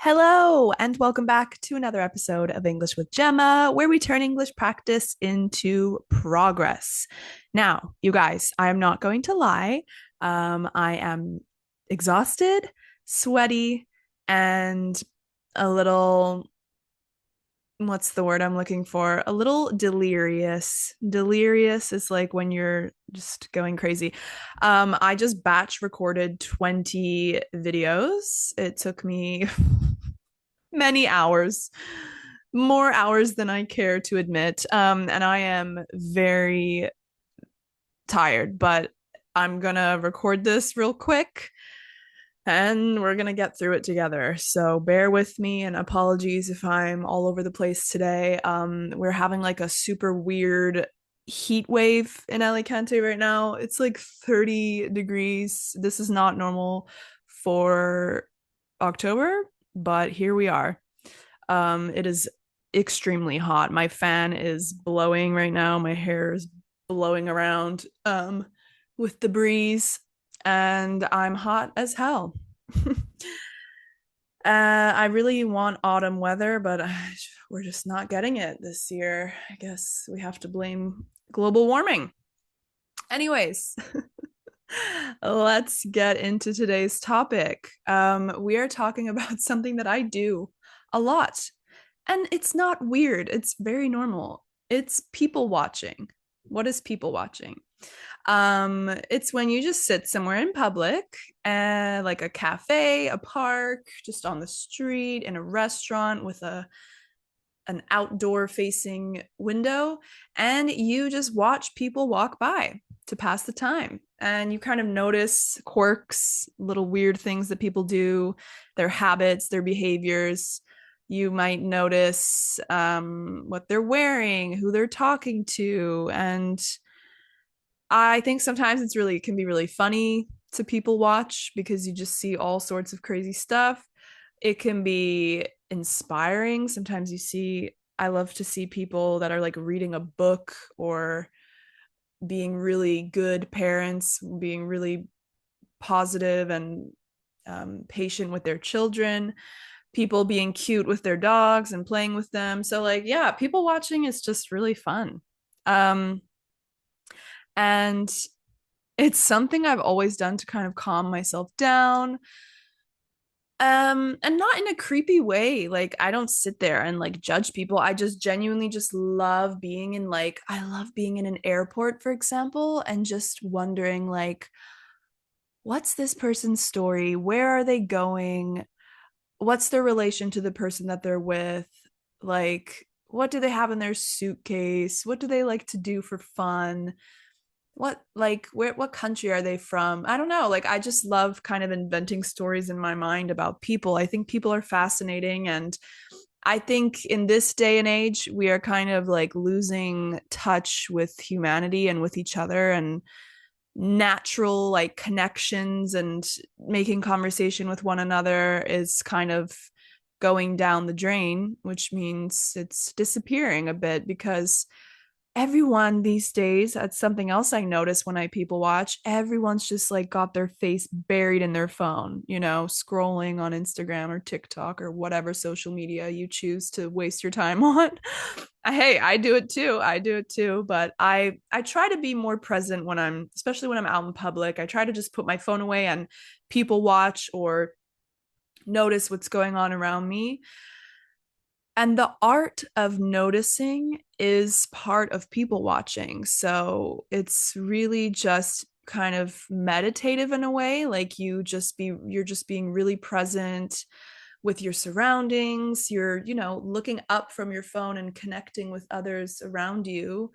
Hello, and welcome back to another episode of English with Gemma, where we turn English practice into progress. Now, you guys, I am not going to lie. I am exhausted, sweaty, and a little, what's the word I'm looking for? A little delirious. Delirious is like when you're just going crazy. I just batch recorded 20 videos. It took me many hours, more hours than I care to admit. And I am very tired, but I'm gonna record this real quick and we're gonna get through it together. So bear with me and apologies if I'm all over the place today. We're having like a super weird heat wave in Alicante right now. It's like 30 degrees. This is not normal for October, but here we are. It is extremely hot. My fan is blowing right now. My hair is blowing around with the breeze, and I'm hot as hell. I really want autumn weather, but we're just not getting it this year. I guess we have to blame global warming. Anyways, let's get into today's topic. We are talking about something that I do a lot. And it's not weird, it's very normal. It's people watching. What is people watching? It's when you just sit somewhere in public, like a cafe, a park, just on the street, in a restaurant with an outdoor facing window, and you just watch people walk by to pass the time. And you kind of notice quirks, little weird things that people do, their habits, their behaviors. You might notice what they're wearing, who they're talking to. And I think sometimes it can be really funny to people watch because you just see all sorts of crazy stuff. It can be inspiring. Sometimes I love to see people that are like reading a book or being really good parents, being really positive and patient with their children, people being cute with their dogs and playing with them. So, like, yeah, people watching is just really fun. Um, and it's something I've always done to kind of calm myself down. And not in a creepy way. Like, I don't sit there and like judge people. I just genuinely just love being in like I love being in an airport, for example, and just wondering like, what's this person's story? Where are they going? What's their relation to the person that they're with? Like, what do they have in their suitcase? What do they like to do for fun? What country are they from? I don't know. Like, I just love kind of inventing stories in my mind about people. I think people are fascinating, and I think in this day and age we are kind of like losing touch with humanity and with each other and natural like connections and making conversation with one another is kind of going down the drain, which means it's disappearing a bit because everyone these days, that's something else I notice when I people watch. Everyone's just like got their face buried in their phone, scrolling on Instagram or TikTok or whatever social media you choose to waste your time on. Hey, I do it too. I do it too, but I try to be more present when especially when I'm out in public. I try to just put my phone away and people watch or notice what's going on around me. And the art of noticing is part of people watching. So it's really just kind of meditative in a way. Like you're just being really present with your surroundings. You're, looking up from your phone and connecting with others around you.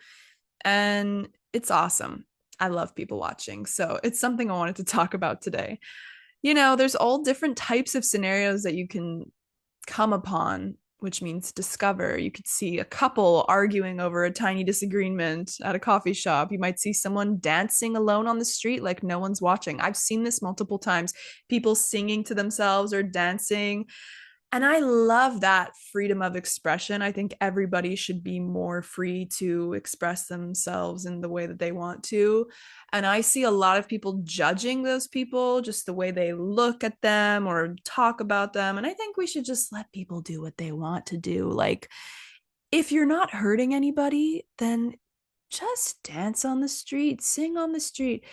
And it's awesome. I love people watching. So it's something I wanted to talk about today. There's all different types of scenarios that you can come upon, which means discover. You could see a couple arguing over a tiny disagreement at a coffee shop. You might see someone dancing alone on the street like no one's watching. I've seen this multiple times. People singing to themselves or dancing. And I love that freedom of expression. I think everybody should be more free to express themselves in the way that they want to. And I see a lot of people judging those people, just the way they look at them or talk about them. And I think we should just let people do what they want to do. Like, if you're not hurting anybody, then just dance on the street, sing on the street,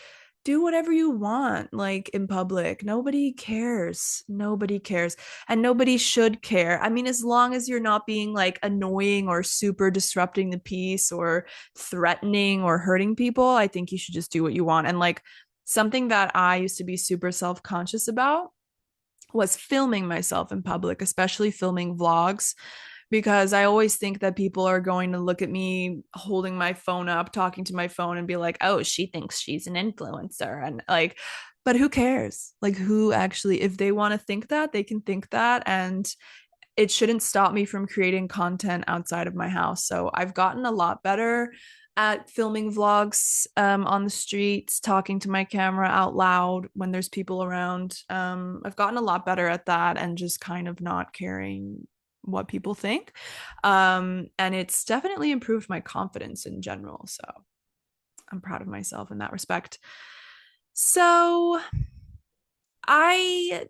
do whatever you want, like in public. Nobody cares. Nobody cares. And nobody should care. I mean, as long as you're not being like annoying or super disrupting the peace or threatening or hurting people, I think you should just do what you want. And like something that I used to be super self conscious about was filming myself in public, especially filming vlogs, because I always think that people are going to look at me holding my phone up, talking to my phone, and be like, oh, she thinks she's an influencer. And like, but who cares? Like, who actually, if they want to think that, they can think that. And it shouldn't stop me from creating content outside of my house. So I've gotten a lot better at filming vlogs on the streets, talking to my camera out loud when there's people around. I've gotten a lot better at that and just kind of not caring what people think. And it's definitely improved my confidence in general. So I'm proud of myself in that respect. So I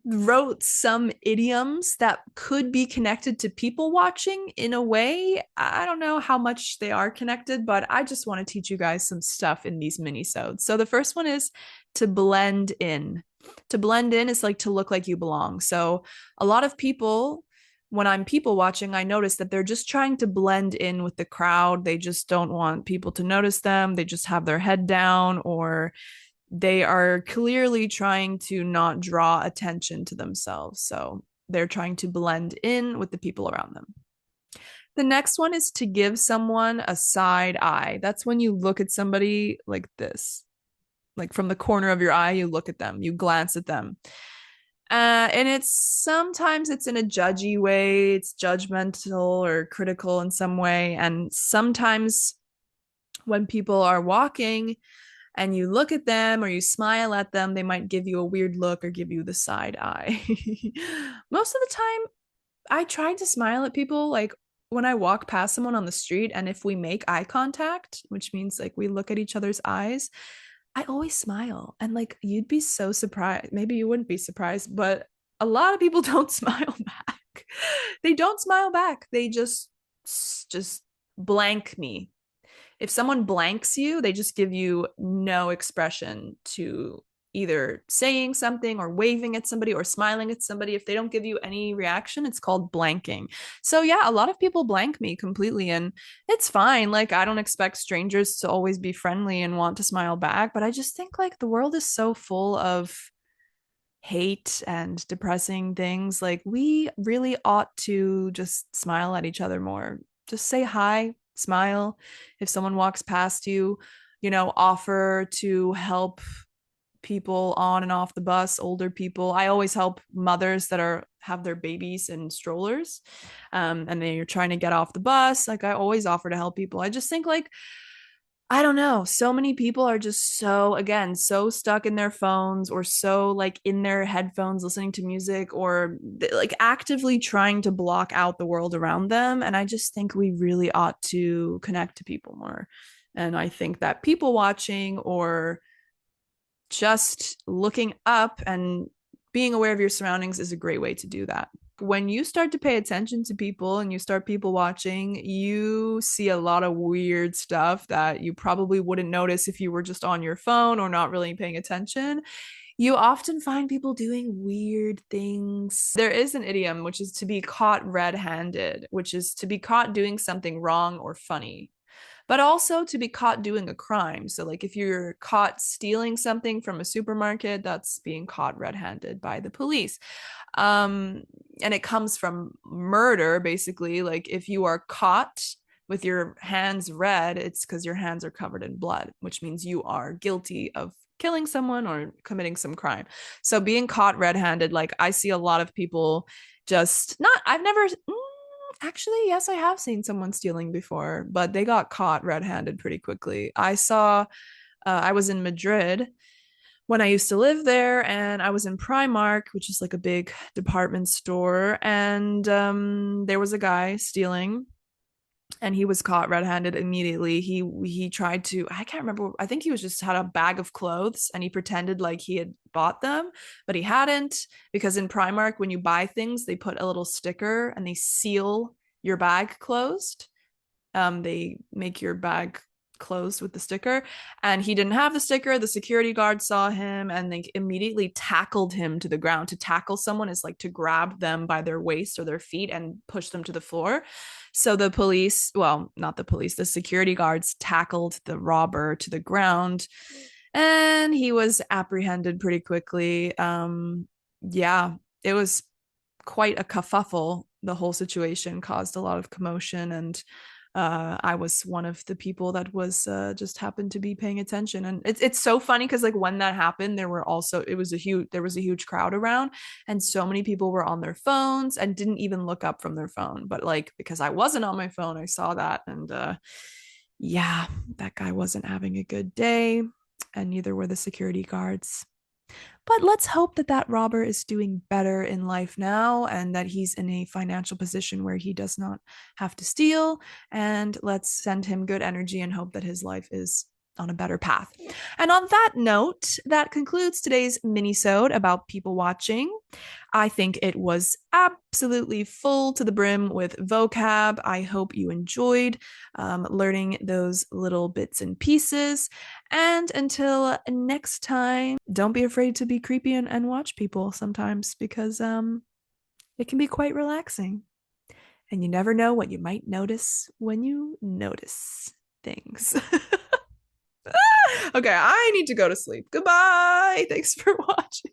wrote some idioms that could be connected to people watching in a way. I don't know how much they are connected, but I just want to teach you guys some stuff in these mini-sodes. So the first one is to blend in. To blend in is like to look like you belong. So a lot of people, when I'm people watching, I notice that they're just trying to blend in with the crowd. They just don't want people to notice them. They just have their head down, or they are clearly trying to not draw attention to themselves. So they're trying to blend in with the people around them. The next one is to give someone a side eye. That's when you look at somebody like this, like from the corner of your eye, you look at them, you glance at them. And it's sometimes it's in a judgy way, it's judgmental or critical in some way. And sometimes when people are walking, and you look at them or you smile at them, they might give you a weird look or give you the side eye. Most of the time, I try to smile at people like when I walk past someone on the street, and if we make eye contact, which means like we look at each other's eyes, I always smile. And like you'd be so surprised. Maybe you wouldn't be surprised, but a lot of people don't smile back. They don't smile back. They just blank me. If someone blanks you, they just give you no expression to either saying something or waving at somebody or smiling at somebody. If they don't give you any reaction, it's called blanking. So, yeah, a lot of people blank me completely, and it's fine. Like, I don't expect strangers to always be friendly and want to smile back, but I just think like the world is so full of hate and depressing things. Like, we really ought to just smile at each other more. Just say hi, smile. If someone walks past you, offer to help people on and off the bus, older people. I always help mothers that have their babies in strollers, and they're trying to get off the bus. Like, I always offer to help people. I just think like I don't know. So many people are just so, again, so stuck in their phones or so like in their headphones listening to music, or like actively trying to block out the world around them. And I just think we really ought to connect to people more. And I think that people watching or just looking up and being aware of your surroundings is a great way to do that. When you start to pay attention to people and you start people watching, you see a lot of weird stuff that you probably wouldn't notice if you were just on your phone or not really paying attention. You often find people doing weird things. There is an idiom, which is to be caught red handed, which is to be caught doing something wrong or funny, but also to be caught doing a crime. So, like, if you're caught stealing something from a supermarket, that's being caught red handed by the police. And it comes from murder, basically. Like, if you are caught with your hands red, it's because your hands are covered in blood, which means you are guilty of killing someone or committing some crime. So, being caught red handed, like, I see a lot of people just not, I've never, actually, yes, I have seen someone stealing before, but they got caught red handed pretty quickly. I was in Madrid when I used to live there, and I was in Primark, which is like a big department store, and there was a guy stealing, and he was caught red-handed immediately. He tried to, I can't remember, I think he was just had a bag of clothes and he pretended like he had bought them, but he hadn't, because in Primark when you buy things, they put a little sticker and they seal your bag closed. They make your bag closed with the sticker, and he didn't have the sticker. The security guard saw him and they immediately tackled him to the ground. To tackle someone is like to grab them by their waist or their feet and push them to the floor. So the police, well, not the police, the security guards tackled the robber to the ground, and he was apprehended pretty quickly. Yeah, it was quite a kerfuffle. The whole situation caused a lot of commotion, and I was one of the people that was just happened to be paying attention. And it's so funny because like when that happened, there was a huge crowd around, and so many people were on their phones and didn't even look up from their phone. But like because I wasn't on my phone, I saw that, and yeah, that guy wasn't having a good day, and neither were the security guards. But let's hope that that robber is doing better in life now and that he's in a financial position where he does not have to steal. And let's send him good energy and hope that his life is on a better path. And on that note, that concludes today's mini-sode about people watching. I think it was absolutely full to the brim with vocab. I hope you enjoyed learning those little bits and pieces. And until next time, don't be afraid to be creepy and watch people sometimes, because it can be quite relaxing. And you never know what you might notice when you notice things. Okay, I need to go to sleep. Goodbye. Thanks for watching.